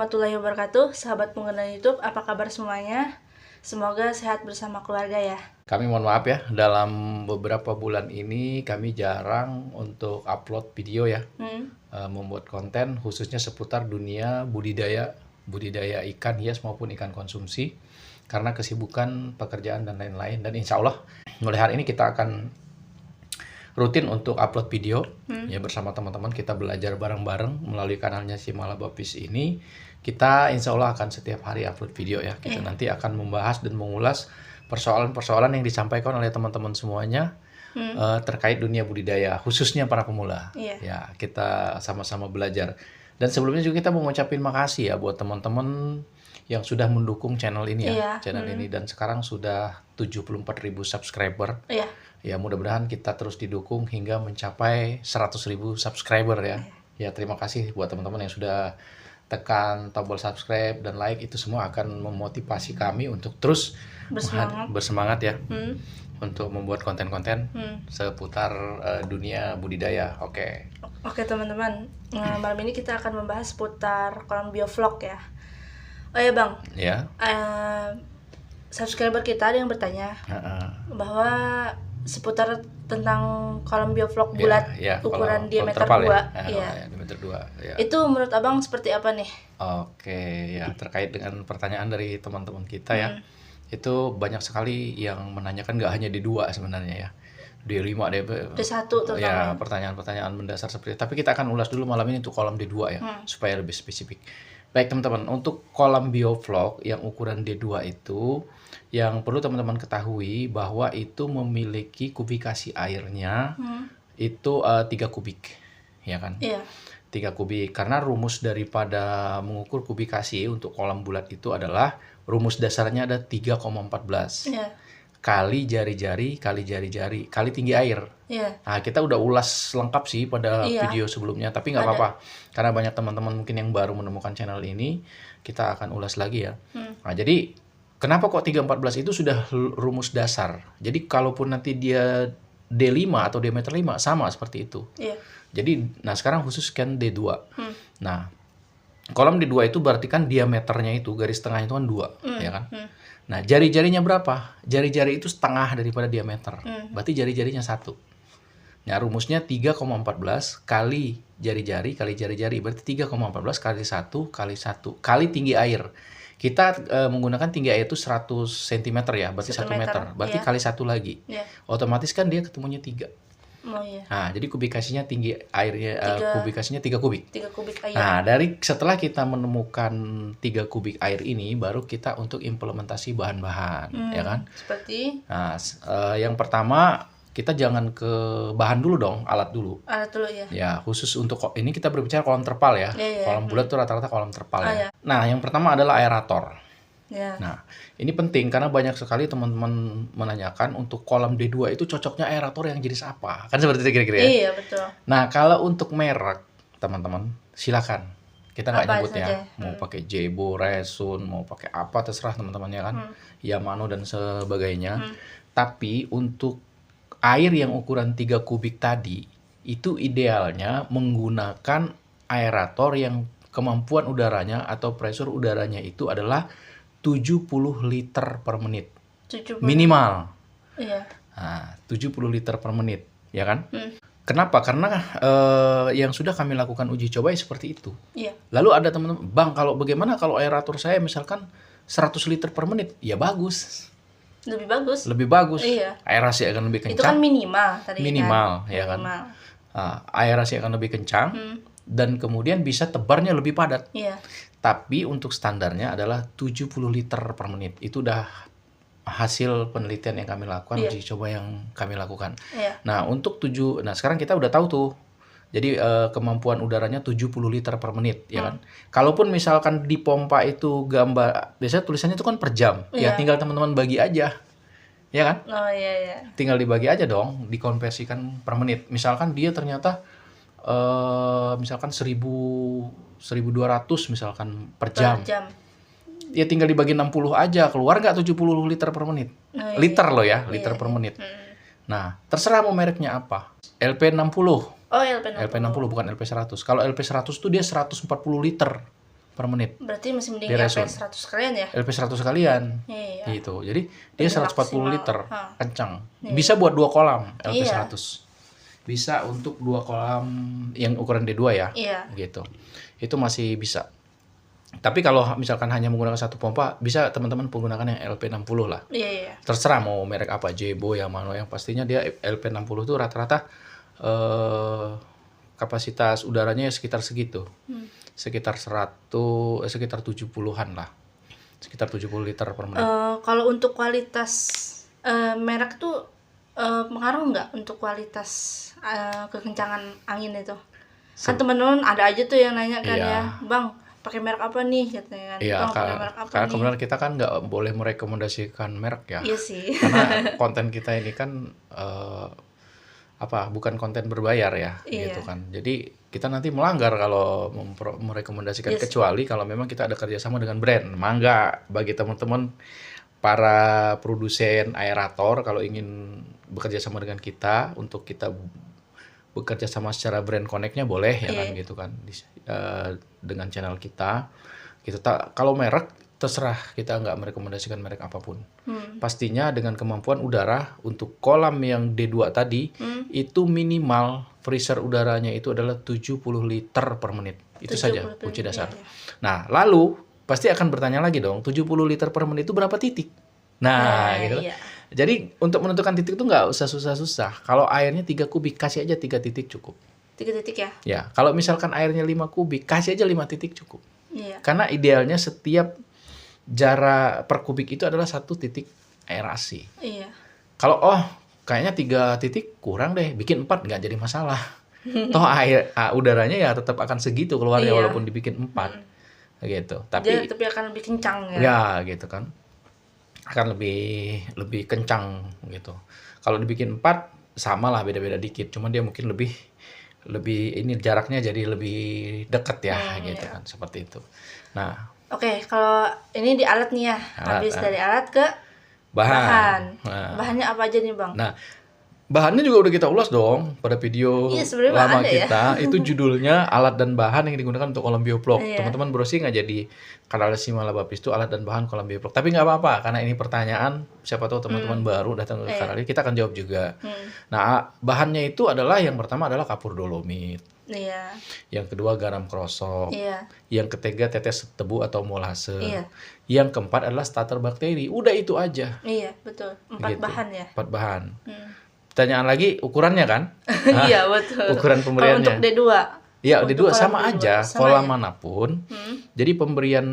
warahmatullahi wabarakatuh, sahabat pengguna YouTube, apa kabar semuanya? Semoga sehat bersama keluarga ya. Kami mohon maaf ya, dalam beberapa bulan ini kami jarang untuk upload video ya, membuat konten khususnya seputar dunia budidaya ikan hias maupun ikan konsumsi karena kesibukan pekerjaan dan lain-lain. Dan insya Allah mulai hari ini kita akan rutin untuk upload video ya bersama teman-teman. Kita belajar bareng-bareng melalui kanalnya si Malabapis ini. Kita insya Allah akan setiap hari upload video ya. Kita nanti akan membahas dan mengulas persoalan-persoalan yang disampaikan oleh teman-teman semuanya terkait dunia budidaya, khususnya para pemula. Ya, kita sama-sama belajar. Dan sebelumnya juga kita mau ngucapin makasih ya buat teman-teman yang sudah mendukung channel ini ya, channel ini, dan sekarang sudah 74.000 subscriber. Ya, mudah-mudahan kita terus didukung hingga mencapai 100.000 subscriber ya. Ya, terima kasih buat teman-teman yang sudah tekan tombol subscribe dan like, itu semua akan memotivasi kami untuk terus bersemangat ya untuk membuat konten-konten seputar dunia budidaya. Oke teman-teman, malam ini kita akan membahas seputar kolam biovlog ya. Oh ya Bang, subscriber kita ada yang bertanya bahwa seputar tentang kolam biovlog bulat ukuran diameter 2 diameter 2 ya. Itu menurut Abang seperti apa nih? Oke ya, terkait dengan pertanyaan dari teman-teman kita ya, itu banyak sekali yang menanyakan, nggak hanya D2 sebenarnya ya, D5, D1 terutama ya, pertanyaan-pertanyaan mendasar seperti itu. Tapi kita akan ulas dulu malam ini untuk kolam D2 ya, supaya lebih spesifik. Baik teman-teman, untuk kolam biovlog yang ukuran D2 itu, yang perlu teman-teman ketahui bahwa itu memiliki kubikasi airnya itu 3 kubik, ya kan? 3 kubik, karena rumus daripada mengukur kubikasi untuk kolam bulat itu adalah rumus dasarnya ada 3,14 kali jari-jari kali tinggi air. Nah, kita udah ulas lengkap sih pada video sebelumnya, tapi nggak apa-apa karena banyak teman-teman mungkin yang baru menemukan channel ini, kita akan ulas lagi ya. Nah, jadi kenapa kok 3,14 itu sudah rumus dasar? Jadi kalaupun nanti dia D5 atau diameter 5 sama seperti itu. Jadi nah sekarang khusus kan D2. Nah, kolam D2 itu berarti kan diameternya itu garis tengahnya itu kan 2, ya kan? Nah, jari-jarinya berapa? Jari-jari itu setengah daripada diameter. Berarti jari-jarinya 1. Nah, rumusnya 3,14 kali jari-jari kali jari-jari. Berarti 3,14 kali 1 kali 1 kali tinggi air. Kita menggunakan tinggi air itu 100 cm ya, berarti 1 meter. Berarti kali 1 lagi. Otomatis kan dia ketemunya 3. Nah, jadi kubikasinya tinggi airnya, kubikasinya 3 kubik. 3 kubik air. Nah, setelah kita menemukan 3 kubik air ini, baru kita untuk implementasi bahan-bahan, ya kan? Seperti? Nah, yang pertama kita jangan ke bahan dulu dong, alat dulu. Alat dulu ya. Ya, khusus untuk ini kita berbicara kolam terpal ya. Kolam bulat tuh rata-rata kolam terpal ya. Nah, yang pertama adalah aerator. Nah, ini penting karena banyak sekali teman-teman menanyakan untuk kolam D2 itu cocoknya aerator yang jenis apa? Kan seperti itu kira-kira ya? Iya, betul. Nah, kalau untuk merek, teman-teman, silakan. Kita nggak nyebut ya. Mau pakai Jebo, Resun, mau pakai apa, terserah teman-teman ya kan. Yamano dan sebagainya. Tapi untuk air yang ukuran 3 kubik tadi, itu idealnya menggunakan aerator yang kemampuan udaranya atau pressure udaranya itu adalah 70 liter per menit. 70. Minimal. Nah, 70 liter per menit, ya kan? Kenapa? Karena yang sudah kami lakukan uji coba seperti itu. Lalu ada teman-teman, Bang, bagaimana kalau aerator saya misalkan 100 liter per menit? Ya bagus. Lebih bagus. Lebih bagus. Aerasi akan lebih kencang. Itu kan minimal tadi. Minimal, ya kan? Aerasi akan lebih kencang dan kemudian bisa tebarnya lebih padat. Tapi untuk standarnya adalah 70 liter per menit. Itu udah hasil penelitian yang kami lakukan, uji coba yang kami lakukan. Nah, nah sekarang kita udah tahu tuh. Jadi kemampuan udaranya 70 liter per menit, ya kan? Kalaupun misalkan di pompa itu biasanya tulisannya itu kan per jam. Ya tinggal teman-teman bagi aja. Ya kan? Tinggal dibagi aja dong, dikonversikan per menit. Misalkan dia ternyata misalkan 1200 misalkan per jam. Ya tinggal dibagi 60 aja, keluar nggak 70 liter per menit. Liter loh ya, liter per menit. Nah, terserah mau mereknya apa. LP60. LP60 bukan LP100. Kalau LP100 tuh dia 140 liter per menit. Berarti masih mending Diresun. LP 100 sekalian ya? LP 100 sekalian. Iya. Gitu. Jadi dia 140 liter. Kencang. Iya. Bisa buat 2 kolam LP Iya. 100. Bisa untuk 2 kolam yang ukuran D2 ya. Iya. Gitu. Itu masih bisa. Tapi kalau misalkan hanya menggunakan satu pompa, bisa teman-teman menggunakan yang LP60 lah. Iya. Terserah mau merek apa, Jebo yang mana, yang pastinya dia LP60 itu rata-rata kapasitas udaranya sekitar segitu. Sekitar 70-an lah. Sekitar 70 liter per menit. Kalau untuk kualitas merek tuh pengaruh nggak untuk kualitas kekencangan angin itu? Kan teman-teman ada aja tuh yang nanya kan ya, Bang, pakai merek apa nih katanya kan? Iya, Bang, pakai merek apa karena nih? kemudian kita kan nggak boleh merekomendasikan merek ya. Iya sih. Karena konten kita ini kan bukan konten berbayar ya, gitu kan. Jadi kita nanti melanggar kalau merekomendasikan, kecuali kalau memang kita ada kerjasama dengan brand. Mangga bagi teman-teman para produsen aerator kalau ingin bekerja sama dengan kita untuk kita bekerja sama secara brand connect-nya boleh ya kan, gitu kan, dengan channel kita gitu. Kalau merek terserah, kita nggak merekomendasikan merek apapun. Pastinya dengan kemampuan udara untuk kolam yang D2 tadi itu minimal freezer udaranya itu adalah 70 liter per menit. Itu saja kunci dasar. Nah, lalu pasti akan bertanya lagi dong, 70 liter per menit itu berapa titik? Nah, gitu. Iya. Jadi untuk menentukan titik itu nggak usah susah-susah. Kalau airnya 3 kubik, kasih aja 3 titik cukup. 3 titik ya? Ya, kalau misalkan airnya 5 kubik, kasih aja 5 titik cukup. Iya. Karena idealnya setiap jarak per kubik itu adalah 1 titik aerasi. Iya. Kalau kayaknya 3 titik kurang deh, bikin 4 nggak jadi masalah. Toh udaranya ya tetap akan segitu keluarnya walaupun dibikin 4. Gitu. Tapi akan lebih kencang ya. Ya, gitu kan. Akan lebih kencang gitu. Kalau dibikin 4 sama lah, beda-beda dikit. Cuman dia mungkin lebih ini jaraknya jadi lebih dekat ya, gitu kan, seperti itu. Nah, oke, kalau ini di alat nih ya. Habis dari alat ke bahan. Nah, bahannya apa aja nih, Bang? Nah, bahannya juga udah kita ulas dong pada video lama kita. Itu judulnya alat dan bahan yang digunakan untuk kolam biovlog. Teman-teman browsing aja di kanal Simal Babis itu alat dan bahan kolam biovlog. Tapi nggak apa-apa, karena ini pertanyaan, siapa tahu teman-teman baru datang ke kanal ini, kita akan jawab juga. Nah, bahannya itu adalah, yang pertama adalah kapur dolomit. Iya. Yang kedua garam krosok. Iya. Yang ketiga tetes tebu atau molase. Yang keempat adalah starter bakteri. Udah itu aja. Iya, betul. 4 bahan ya. 4 bahan. Pertanyaan lagi, ukurannya kan? Iya, betul. Ukuran pemberiannya. Kalau untuk D2? Ya, D2 sama aja, kolam manapun. Jadi pemberian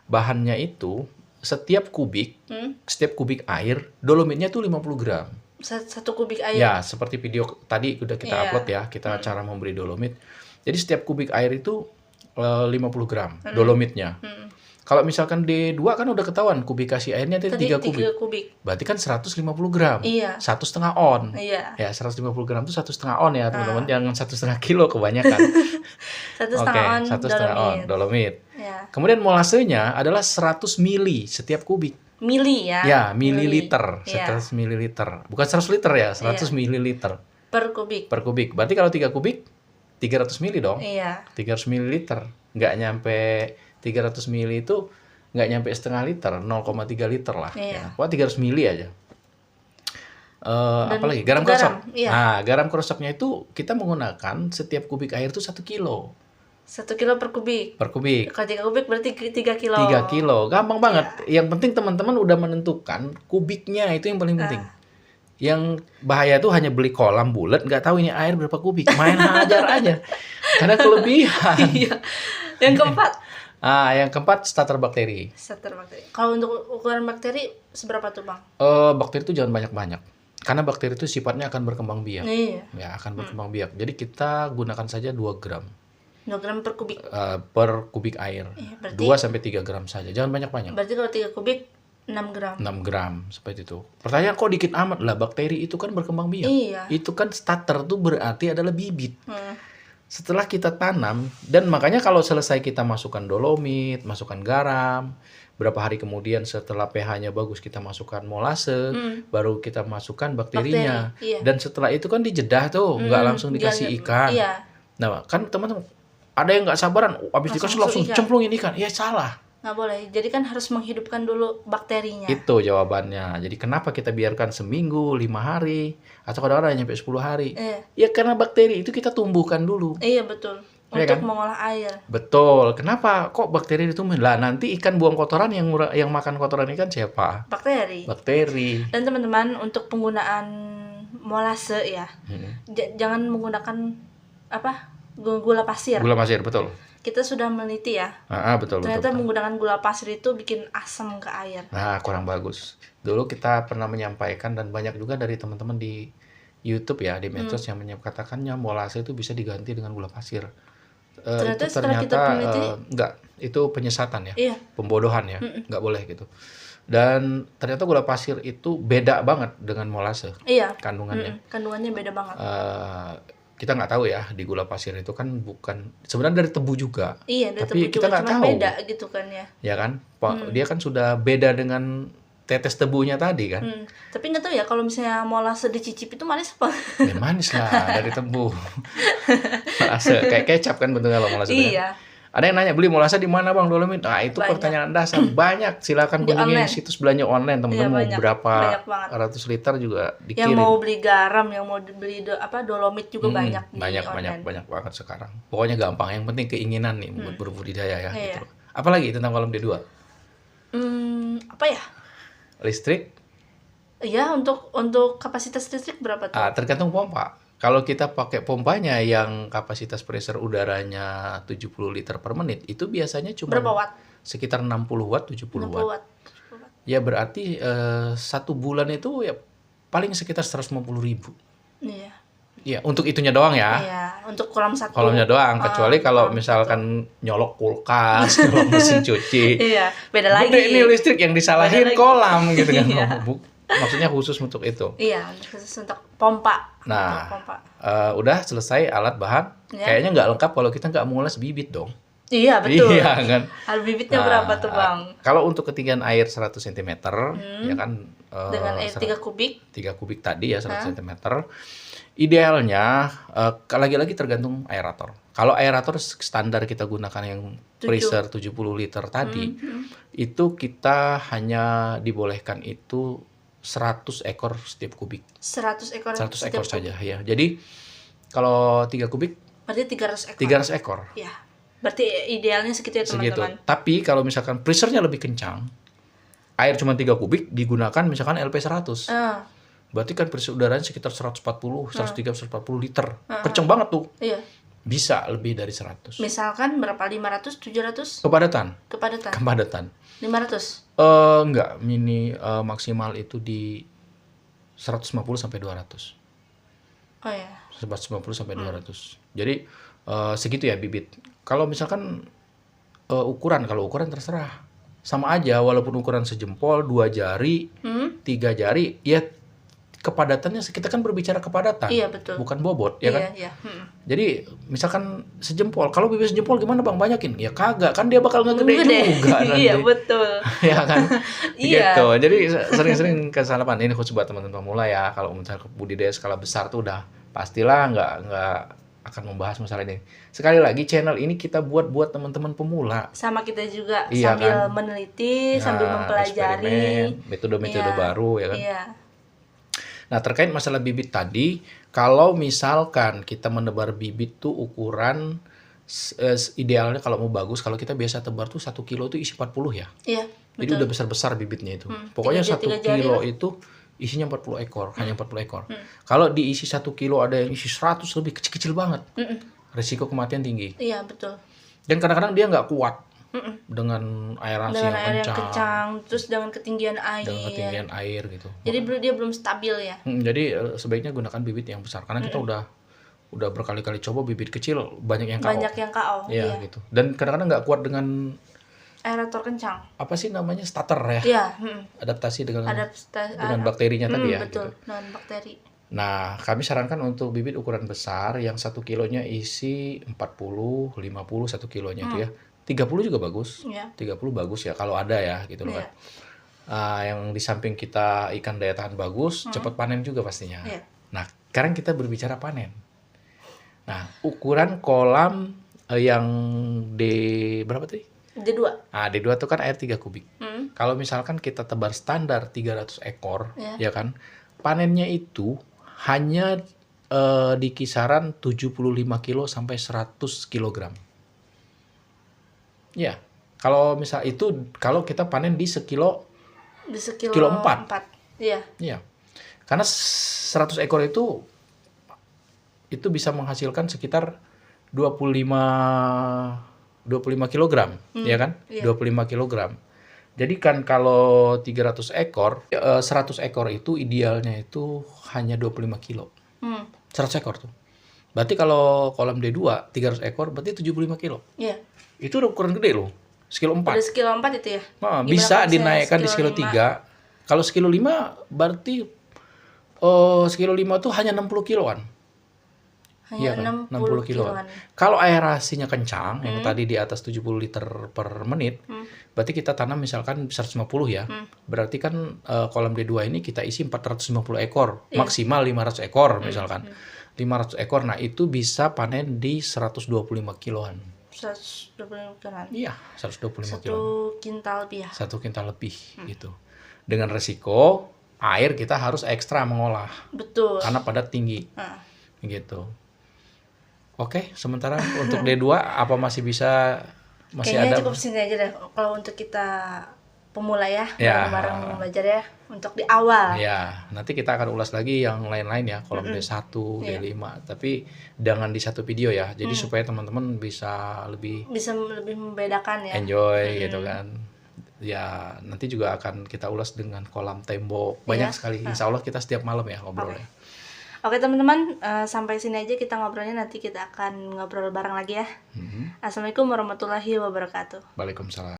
bahannya itu setiap kubik air, dolomitnya tuh 50 gram. 1 kubik air? Ya, seperti video tadi udah kita upload ya, kita cara memberi dolomit. Jadi setiap kubik air itu 50 gram dolomitnya. Kalau misalkan D2 kan udah ketahuan kubikasi airnya itu 3 kubik. Berarti kan 150 gram. Iya. 1,5 on. Iya. Ya, 150 gram itu 1,5 on ya, teman-teman. Jangan 1,5 kilo kebanyakan. 1,5 on dolomit. Ya. Kemudian molasenya adalah 100 mili setiap kubik. Mili ya? Ya, mililiter. 100 mililiter. Bukan 100 liter ya, 100 mililiter. Per kubik. Per kubik. Berarti kalau 3 kubik 300 mili dong. Iya. 300 mililiter. Nggak nyampe 300 mili itu nggak nyampe setengah liter, 0,3 liter lah. Iya. Ya. 300 mili aja. Apalagi garam krosok. Iya. Nah, garam krosoknya itu kita menggunakan setiap kubik air itu 1 kilo. 1 kilo per kubik. Per kubik. Kalau 3 kubik berarti 3 kilo. 3 kilo. Gampang banget. Yang penting teman-teman udah menentukan kubiknya, itu yang paling penting. Yang bahaya tuh hanya beli kolam bulat, nggak tahu ini air berapa kubik. Main hajar aja. Karena kelebihan. Iya. Yang keempat. Yang keempat starter bakteri. Starter bakteri. Kalau untuk ukuran bakteri seberapa tuh, Bang? Bakteri itu jangan banyak-banyak. Karena bakteri itu sifatnya akan berkembang biak. Iya. Ya, akan berkembang biak. Jadi kita gunakan saja 2 gram. 2 gram per kubik. Per kubik air. Iya, berarti 2-3 gram saja. Jangan banyak-banyak. Berarti kalau 3 kubik 6 gram. 6 gram seperti itu. Pertanyaan kok dikit amat lah, bakteri itu kan berkembang biak. Iya. Itu kan starter tuh berarti adalah bibit. Setelah kita tanam, dan makanya kalau selesai kita masukkan dolomit, masukkan garam, berapa hari kemudian setelah pH-nya bagus kita masukkan molase, baru kita masukkan bakterinya. Iya. Dan setelah itu kan dijedah tuh, nggak langsung dikasih ikan. Iya. Nah, kan teman-teman Ada yang nggak sabaran, habis dikasih langsung ikan. cemplungin ikan. Ya salah. Nggak boleh. Jadi kan harus menghidupkan dulu bakterinya. Itu jawabannya. Jadi kenapa kita biarkan seminggu, 5 hari, atau kadang-kadang nyampe 10 hari? Ya karena bakteri itu kita tumbuhkan dulu. Iya betul. Ya Untuk kan? mengolah air. Betul. Kenapa kok bakteri ditumbuhin? Lah nanti ikan buang kotoran yang makan kotoran ikan siapa? Bakteri. Bakteri. Dan teman-teman untuk penggunaan molase ya, jangan menggunakan gula pasir. Gula pasir, betul. Kita sudah meneliti ya. Betul. Ternyata betul. menggunakan gula pasir itu bikin asam ke air. Nah, kurang bagus. Dulu kita pernah menyampaikan dan banyak juga dari teman-teman di YouTube ya, di medsos yang katakannya molase itu bisa diganti dengan gula pasir. Ternyata Itu setelah kita peneliti, enggak, itu penyesatan ya, iya. pembodohan ya, nggak boleh gitu. Dan ternyata gula pasir itu beda banget dengan molase. Iya. Kandungannya. Kandungannya beda banget. Kita nggak tahu ya di gula pasir itu kan bukan sebenarnya dari tebu juga. Iya, dari tapi tebu kita juga, nggak cuman tahu. beda gitu kan ya. Ya kan, dia kan sudah beda dengan tetes tebunya tadi kan. Tapi nggak tahu ya kalau misalnya molase dicicip itu manis apa? Ya manis lah dari tebu. Molase kayak kecap kan bentuknya kalau molase. Iya. Kan? Ada yang nanya beli molase di mana bang Dolomit? Nah itu Banyak. pertanyaan dasar. Banyak, silakan kunjungi situs belanja online teman-teman. Iya, mau berapa banget. ratus liter juga dikirim. Yang mau beli garam, yang mau beli Dolomit juga banyak. Banyak banget sekarang. Pokoknya gampang. Yang penting keinginan nih buat berbudidaya ya. Iya. Gitu. Apalagi tentang kolam D2? Apa ya? Listrik? Iya, untuk kapasitas listrik berapa tuh? Tergantung pompa. Kalau kita pakai pompanya yang kapasitas pressure udaranya 70 liter per menit, itu biasanya cuma berapa watt? Sekitar 60 watt, 70 watt. Ya berarti 1 bulan itu ya paling sekitar 150.000. Iya. Ya, untuk itunya doang ya. Iya, untuk kolam satu. Kolamnya doang, kecuali kalau misalkan nyolok kulkas, nyolok mesin cuci. Iya, beda lagi. Gede ini listrik yang disalahin kolam gitu kan. Iya. Maksudnya khusus untuk itu. Iya, khusus untuk pompa. Nah, untuk pompa. Udah selesai alat bahan. Ya. Kayaknya nggak lengkap kalau kita nggak ngulas bibit dong. Iya, betul. Iya kan. Bibitnya berapa tuh bang? Kalau untuk ketinggian air 100 cm, ya kan. Dengan air 3 kubik. 3 kubik tadi ya 100 cm. Idealnya, lagi-lagi tergantung aerator. Kalau aerator standar kita gunakan yang pressure 70 liter tadi, itu kita hanya dibolehkan itu 100 ekor setiap kubik. 100 ekor 100 ekor saja ya. Jadi kalau 3 kubik berarti 300 ekor. 300 ekor. Ya. Berarti idealnya segitu ya teman-teman. Tapi kalau misalkan pressure-nya lebih kencang, air cuma 3 kubik digunakan misalkan LP100. Berarti kan pressure udaranya sekitar 140, 130, 140 liter. Kenceng banget tuh. Iya. Bisa lebih dari 100. Misalkan berapa? 500, 700? Kepadatan. 500? Enggak, maksimal itu di 150 sampai 200. Oh ya. 150 sampai 200. Jadi segitu ya bibit. Kalau misalkan kalau ukuran terserah. Sama aja walaupun ukuran sejempol, 2 jari, 3 jari, ya kepadatannya kita kan berbicara kepadatan. Iya, betul. Bukan bobot, ya kan? Iya. Jadi misalkan sejempol, kalau bibit sejempol gimana bang? Banyakin? Ya kagak, kan dia bakal ngegede juga nanti. Iya, betul. Ya kan? Iya. Gitu. Jadi sering-sering kesalahan. Ini khusus buat teman-teman pemula ya. Kalau misalnya budidaya skala besar tuh udah pastilah nggak akan membahas masalah ini. Sekali lagi channel ini kita buat teman-teman pemula. Sama kita juga Iya, sambil kan? meneliti, sambil mempelajari metode-metode baru ya kan. Iya. Nah, terkait masalah bibit tadi, kalau misalkan kita menebar bibit tuh ukuran idealnya kalau mau bagus, kalau kita biasa tebar tuh 1 kilo tuh isi 40 ya. Iya, Jadi betul. udah besar-besar bibitnya itu. Pokoknya 1 kilo itu isinya 40 ekor, hanya 40 ekor. Kalau diisi 1 kilo ada yang isi 100 lebih kecil-kecil banget. Risiko kematian tinggi. Iya, betul. Dan kadang-kadang dia nggak kuat dengan aerasi Dengan air yang kencang. kencang, terus dengan ketinggian air. Dengan ketinggian air gitu. Jadi dia belum stabil ya. Jadi sebaiknya gunakan bibit yang besar karena kita udah berkali-kali coba bibit kecil banyak yang KO. Banyak yang KO. Iya gitu. Dan kadang-kadang nggak kuat dengan aerator kencang. Apa sih namanya starter ya? Iya. Adaptasi dengan dengan bakterinya tadi ya. Betul. Gitu. Dengan bakteri. Nah, kami sarankan untuk bibit ukuran besar yang 1 kilonya isi 40, 50 1 kilonya itu ya. 30 juga bagus. Iya. 30 bagus ya kalau ada ya gitu loh kan. Yang di samping kita ikan daya tahan bagus, cepat panen juga pastinya. Iya. Nah, sekarang kita berbicara panen. Nah, ukuran kolam yang D berapa tadi? D2. Nah, D2 itu kan air 3 kubik. Kalau misalkan kita tebar standar 300 ekor, ya kan, panennya itu hanya di kisaran 75 kilo sampai 100 kilogram. Ya, kalau misal itu kalau kita panen di sekilo kilo 4. Iya. Iya. Karena 100 ekor itu bisa menghasilkan sekitar 25 kilogram, ya kan? Iya. 25 kilogram. Jadi kan kalau 300 ekor, 100 ekor itu idealnya itu hanya 25 kilo. 100 ekor tuh. Berarti kalau kolam D2 300 ekor berarti 75 kilo. Iya. Itu udah ukuran gede loh. Sekilo 4. Udah sekilo 4 itu ya? Nah, bisa dinaikkan di sekilo 3. Kalau sekilo 5 berarti sekilo 5 tuh hanya 60 kiloan. Hanya Iya kan? 60 kiloan. Kalau aerasinya kencang, yang tadi di atas 70 liter per menit, berarti kita tanam misalkan 150 ya. Berarti kan kolam D2 ini kita isi 450 ekor, maksimal 500 ekor misalkan. 500 ekor, nah itu bisa panen di 125 kiloan. 125 kiloan. Iya, 125 kiloan. 1 kintal lebih ya? 1 kintal lebih gitu. Dengan resiko air kita harus ekstra mengolah. Betul. Karena padat tinggi. Gitu. Oke, sementara untuk D2 apa masih bisa Kayaknya ada? cukup sini aja deh kalau untuk kita pemula ya, bareng-bareng belajar ya untuk di awal. Ya, nanti kita akan ulas lagi yang lain-lain ya, kolam D1, D5, tapi jangan di satu video ya. Jadi supaya teman-teman bisa lebih membedakan ya. Enjoy gitu kan. Ya, nanti juga akan kita ulas dengan kolam tembok. Banyak sekali. Insya Allah kita setiap malam ya ngobrolnya. Oke teman-teman, sampai sini aja kita ngobrolnya, nanti kita akan ngobrol bareng lagi ya. Assalamualaikum warahmatullahi wabarakatuh. Waalaikumsalam.